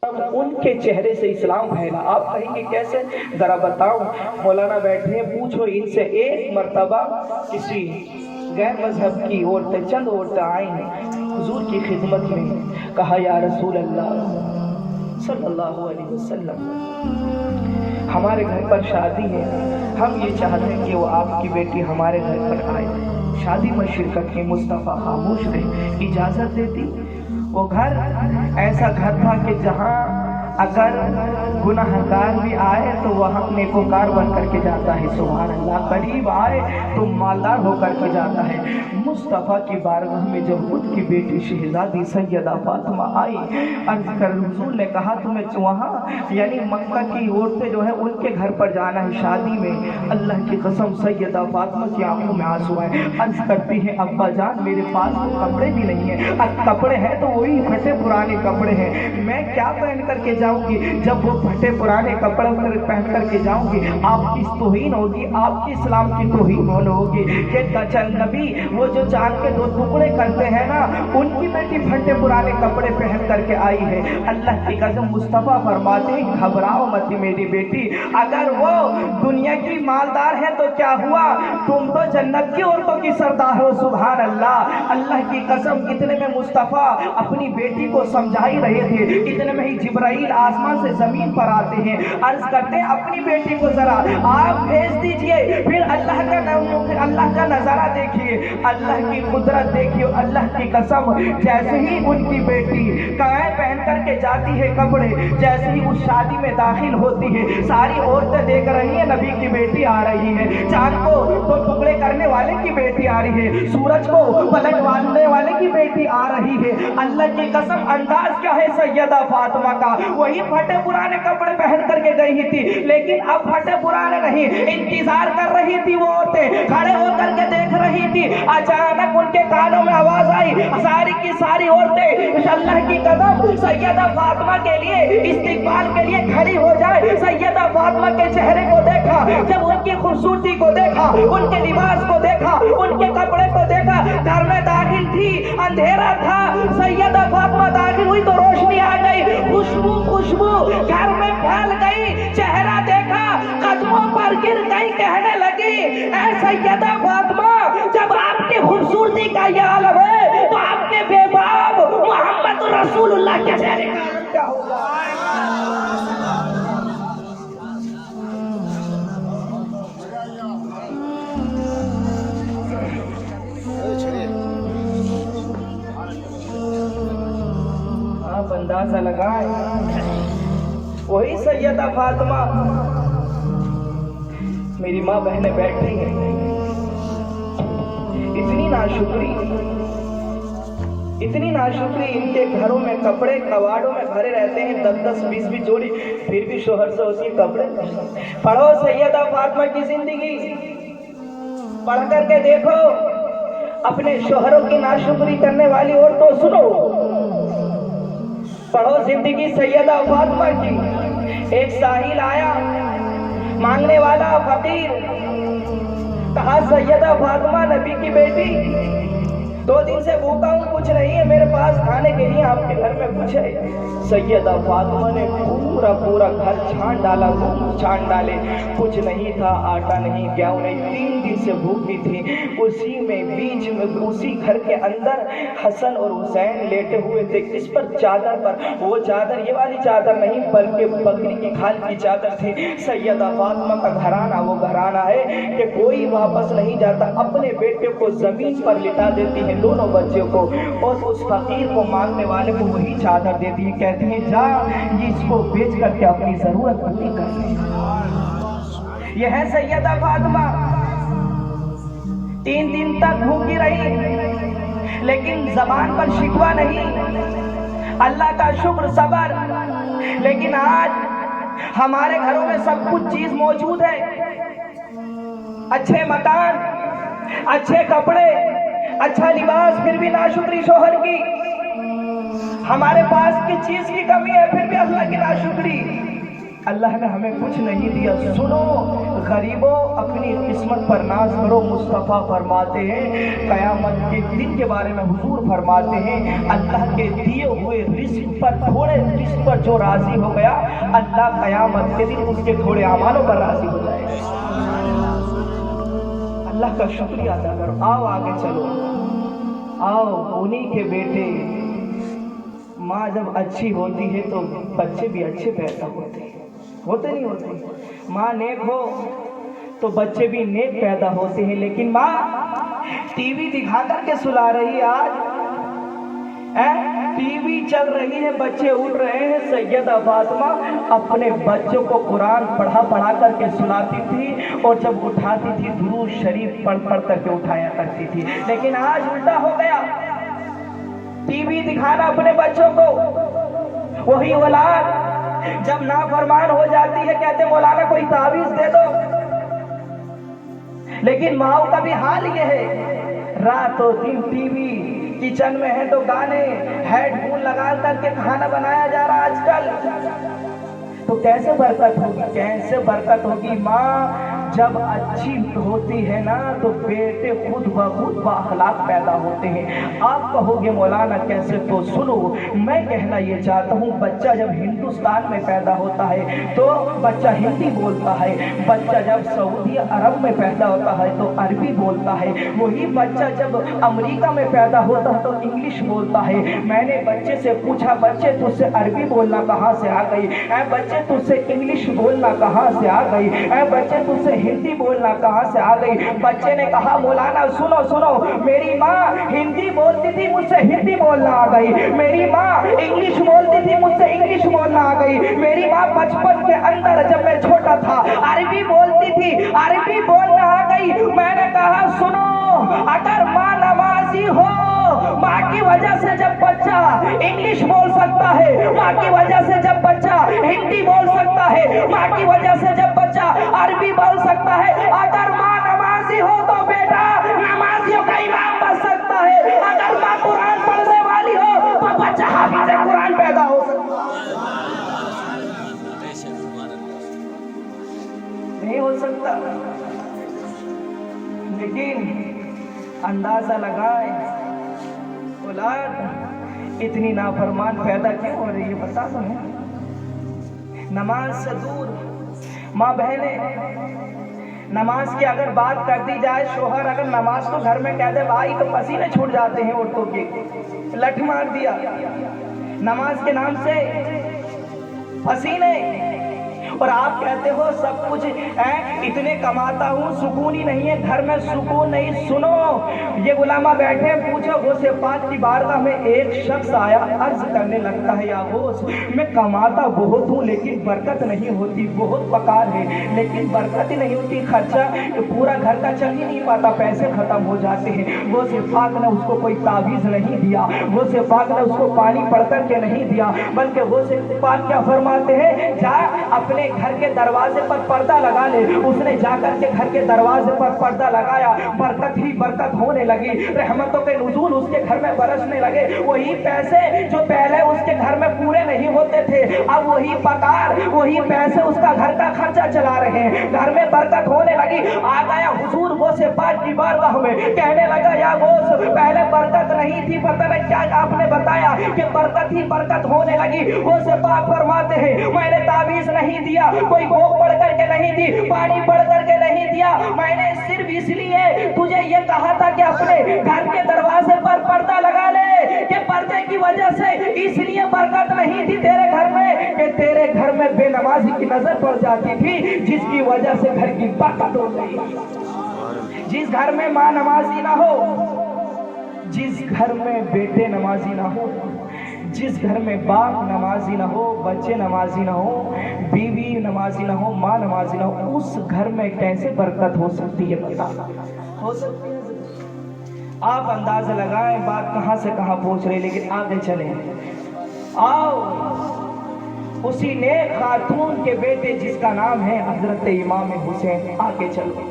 तब उनके चेहरे से इस्लाम फैला। आप कहेंगे कैसे, जरा बताओ। मौलाना बैठे हैं, पूछो इनसे। एक मर्तबा किसी गैर मजहब की औरतें, चंद औरतें आई हुजूर की खिदमत में, कहा या रसूल अल्लाह सल्लल्लाहु अलैहि वसल्लम, हमारे घर पर शादी है, हम ये चाहते हैं कि वो आपकी बेटी हमारे घर पर आए। शादी में शिरकत की। मुस्तफ़ा खामोश रहे, इजाज़त देती। वो घर ऐसा घर था कि जहाँ अगर गुनाहगार भी आए तो वहाँ नेकोकार बन करके जाता है। सुभान अल्लाह। गरीब आए तो मालदार होकर के जाता है। मुस्तफ़ा की बारगाह में जब उनकी बेटी शहजादी सैयदा फातिमा आई, अर्ज कर हुजूर ने कहा तुम्हें वहाँ यानी मक्का की औरतें जो है उनके घर पर जाना है शादी में। अल्लाह की कसम सैयदा फातिमा की आंखों में आंसू आए। अर्ज करती है अब्बा जान मेरे पास तो कपड़े भी नहीं है, अब कपड़े हैं तो वही फटे पुराने कपड़े हैं, मैं क्या पहन करके जाऊंगी। जब वो फटे पुराने कपड़े पहन करके जाऊंगी आपकी तौहीन होगी, आपकी इस्लाम की तौहीन होगी। कि नबी वो जो जान के दो टुकड़े करते हैं ना, उनकी बेटी फटे पुराने कपड़े पहन करके आई है। अल्लाह की कसम मुस्तफ़ा फरमाते हैं घबराओ मत मेरी बेटी, अगर वो दुनिया की मालदार है तो क्या हुआ, तुम तो जन्नत की औरतों की सरदार हो। सुभान अल्लाह। अल्लाह की कसम। इतने में मुस्तफ़ा अपनी बेटी को समझा ही रहे थे, इतने में ही जिब्राइल आसमान से जमीन पर आते हैं। अर्ज करते हैं अपनी बेटी को जरा आप भेज दीजिए। फिर अल्लाह का नजारा देखिए, अल्लाह की कुदरत देखिए। अल्लाह की कसम जैसे ही उनकी बेटी कहाँ पहन करके जाती है कपड़े, जैसे ही उस शादी में दाखिल होती है, सारी औरतें देख रही है नबी की बेटी आ रही है। चांद को तो टुकड़े करने वाले की बेटी आ रही है, सूरज को पलटवाने वाले की बेटी आ रही है। अल्लाह की कसम अंदाज क्या है सैयदा फातिमा का, वही फटे पुराने कपड़े पहन करके गई थी, लेकिन अब फटे पुराने नहीं, इंतजार कर रही थी। वो औरतें खड़े होकर के देख रही थी। अचानक उनके कानों में आवाज आई, सारी की सारी औरतें अल्लाह की कसम सैयदा फातिमा के लिए इस्तिकबाल के लिए खड़ी हो जाए। सैयदा फातिमा के चेहरे को देखा, जब उनकी खूबसूरती को देखा, उनके लिबास को देखा, उनके कपड़े को देखा, घर में दाखिल थी, अंधेरा था, सैयदा फातिमा दाखिल हुई तो रोशनी आ गई, खुशबू घर में फैल गई। चेहरा देखा, कदमों पर गिर गई, कहने लगी ऐ सैयदा फातिमा, जब आपकी खूबसूरती का ये आलम है तो आपके बेबाब मोहम्मद रसूलुल्लाह के चेहरे का क्या होगा। आप अंदाजा लगाए, वही सैयदा फातिमा। मेरी माँ बहनें बैठी हैं, इतनी नाशुक्री। इनके घरों में कपड़े कबाड़ों में भरे रहते हैं 10-10, 20-20 जोड़ी, फिर भी शोहर से होती है कपड़े। पढ़ो सैयदा फातिमा की जिंदगी, पढ़ करके देखो अपने शोहरों की नाशुक्री करने वाली औरतों, सुनो पढ़ो जिंदगी सैयदा फातिमा की। एक साहिल आया, मांगने वाला फकीर, कहा सैयदा फातिमा नबी की बेटी 2 दिन से भूखा हूँ, कुछ नहीं है मेरे पास खाने के लिए, आपके घर में कुछ है। सैयदा फातिमा ने पूरा घर छान डाला, छान डाले, कुछ नहीं था, आटा नहीं, गेहूं नहीं, 3 दिन से भूखी थी। उसी में बीच में उसी घर के अंदर हसन और हुसैन लेटे हुए थे। इस पर चादर पर, वो चादर ये वाली चादर नहीं बल्कि बकरी की खाल की चादर थी। सैयदा फातिमा का घराना वो घराना है कि कोई वापस नहीं जाता, अपने बेटे को जमीन पर लिटा देती है, दोनों बच्चों को, और उस फकीर को मांगने वाले को वही चादर देती है। कहती है जा ये इसको बेच करके अपनी जरूरत पूरी कर ले। यह है सैयदा फातिमा। 3 दिन तक भूखी रही, लेकिन जबान पर शिकवा नहीं, अल्लाह का शुक्र, सबर। लेकिन आज हमारे घरों में सब कुछ चीज मौजूद है, अच्छे मकान, अच्छे कपड़े, अच्छा लिबास, फिर भी नाशुक्री शोहर की। हमारे पास किस चीज की कमी है, फिर भी अल्लाह की नाशुक्री। अल्लाह ने हमें कुछ नहीं दिया। सुनो गरीबों, अपनी किस्मत पर नाज करो। मुस्तफ़ा फरमाते हैं, क़यामत के दिन के बारे में हुजूर फरमाते हैं, अल्लाह के दिए हुए रिस्क पर, थोड़े रिस्क पर जो राज़ी हो गया, अल्लाह क़यामत के दिन उसके थोड़े अमालों पर राज़ी हो जाएगा। अल्लाह का शुक्रिया अदा करो। आओ आगे चलो, आओ। उन्हीं के बेटे, माँ जब अच्छी होती है तो बच्चे भी अच्छे पैदा होते नहीं होते। माँ नेक हो तो बच्चे भी नेक पैदा होते हैं। लेकिन माँ टीवी दिखा करके सुला रही है, आज टीवी चल रही है, बच्चे उठ रहे हैं। सैयदा फातिमा अपने बच्चों को कुरान पढ़ा करके सुलाती थी, और जब उठाती थी दुरूद शरीफ पढ़ करके उठाया करती थी। लेकिन आज उल्टा हो गया, टीवी दिखाना अपने बच्चों को। वही औलाद जब नाफरमान हो जाती है, कहते मौलाना कोई तावीज दे दो। लेकिन माओ का भी हाल ये है, रातों दिन टीवी, किचन में है तो गाने, हेडफोन लगा करके खाना बनाया जा रहा आजकल। तो कैसे बरकत होगी, कैसे बरकत होगी। माँ जब अच्छी होती है ना तो बेटे खुद ब खुद बाअखलाक पैदा होते हैं। आप कहोगे मौलाना कैसे, तो सुनो, मैं कहना ये चाहता हूँ, बच्चा जब हिंदुस्तान में पैदा होता है तो बच्चा हिंदी बोलता है। बच्चा जब सऊदी अरब में पैदा होता है तो अरबी बोलता है। वही बच्चा जब अमेरिका में पैदा होता है तो इंग्लिश बोलता है। मैंने बच्चे से पूछा, बच्चे तुझसे अरबी बोलना कहाँ से आ गई? बच्चे तुझसे इंग्लिश बोलना कहाँ से आ गई? बच्चे तुझसे हिंदी बोलना कहाँ से आ गई? बच्चे ने कहा, मौलाना सुनो सुनो, मेरी माँ हिंदी बोलती थी, मुझसे हिंदी बोलना आ गई। मेरी माँ इंग्लिश बोलती थी, मुझसे इंग्लिश बोलना आ गई। मेरी माँ बचपन के अंदर जब मैं छोटा था अरबी बोलती थी, अरबी बोलना आ गई। मैंने कहा सुनो, अगर माँ नमाजी हो, माँ की वजह से जब बच्चा इंग्लिश बोल सकता है, माँ की वजह से जब बच्चा हिंदी बोल सकता है, माँ की वजह से जब बच्चा अरबी बोल सकता है, अगर माँ नमाजी हो तो बेटा नमाजियों का इमाम बन सकता है। अगर माँ कुरान पढ़ने वाली हो तो बच्चा हाफिज़ कुरान पैदा हो सकता है। नहीं हो सकता। लेकिन अंदाजा लगाए, औलाद इतनी नाफरमान पैदा क्यों हो रही है, बता दो। नमाज से दूर। माँ बहने, नमाज की अगर बात कर दी जाए, शोहर अगर नमाज को घर में कह दे, भाई तो पसीने छूट जाते हैं औरतों के, लठ मार दिया नमाज के नाम से, पसीने। और आप कहते हो सब कुछ है, इतने कमाता हूँ, सुकून ही नहीं है घर में, सुकून नहीं। सुनो, ये गुलामा बैठे, पूछो गौसे पाक की बारगाह में एक शख्स आया, अर्ज करने लगता है, या गौस मैं कमाता बहुत हूँ लेकिन बरकत नहीं होती, बहुत पकार है लेकिन बरकत ही नहीं होती, खर्चा पूरा घर का चल ही नहीं पाता, पैसे खत्म हो जाते हैं। गौसे पाक ने उसको कोई तावीज़ नहीं दिया, गौसे पाक ने उसको पानी पढ़ करके नहीं दिया, बल्कि गौसे पाक क्या फरमाते हैं, जा अपने घर के दरवाजे पर पर्दा लगा ले। उसने जाकर के घर के दरवाजे पर पर्दा लगाया, बरकत ही बरकत होने लगी, रहमतों के नुज़ूल उसके घर में बरसने लगे। वही पैसे जो पहले उसके घर में पूरे नहीं होते थे, अब वही पगार, वही पैसे उसका घर का खर्चा चला रहे हैं, घर में बरकत होने लगी। आ गया हुजूर गौसे पाक की बारगाह में, कहने लगा, या गौस पहले बरकत नहीं थी, पता नहीं क्या आपने बताया कि बरकत ही बरकत होने लगी। गौसे पाक फरमाते हैं, मैंने तावीज़ नहीं दिया, कोई भोग पढ़ करके नहीं दी, पानी पढ़ करके नहीं दिया, मैंने सिर्फ इसलिए तुझे ये कहा था कि अपने घर के दरवाजे पर पर्दा लगा ले, कि पर्दे की वजह से इसलिए बरकत नहीं थी तेरे घर में कि तेरे घर में बेनमाजी की नजर पड़ जाती थी, जिसकी वजह से घर की बरकत हो गई। जिस घर में माँ नमाजी ना हो, जिस घर में बेटे नमाजी ना हो, जिस घर में बाप नमाजी ना हो, बच्चे नमाजी ना हो, बीवी नमाजी ना हो, माँ नमाजी ना हो, उस घर में कैसे बरकत हो सकती है, बता हो सकती है? आप अंदाजा लगाएं बात कहाँ से कहाँ पहुँच रही। लेकिन आगे चले, आओ उसी नेक खातून के बेटे जिसका नाम है हजरत इमाम हुसैन, आगे चलो।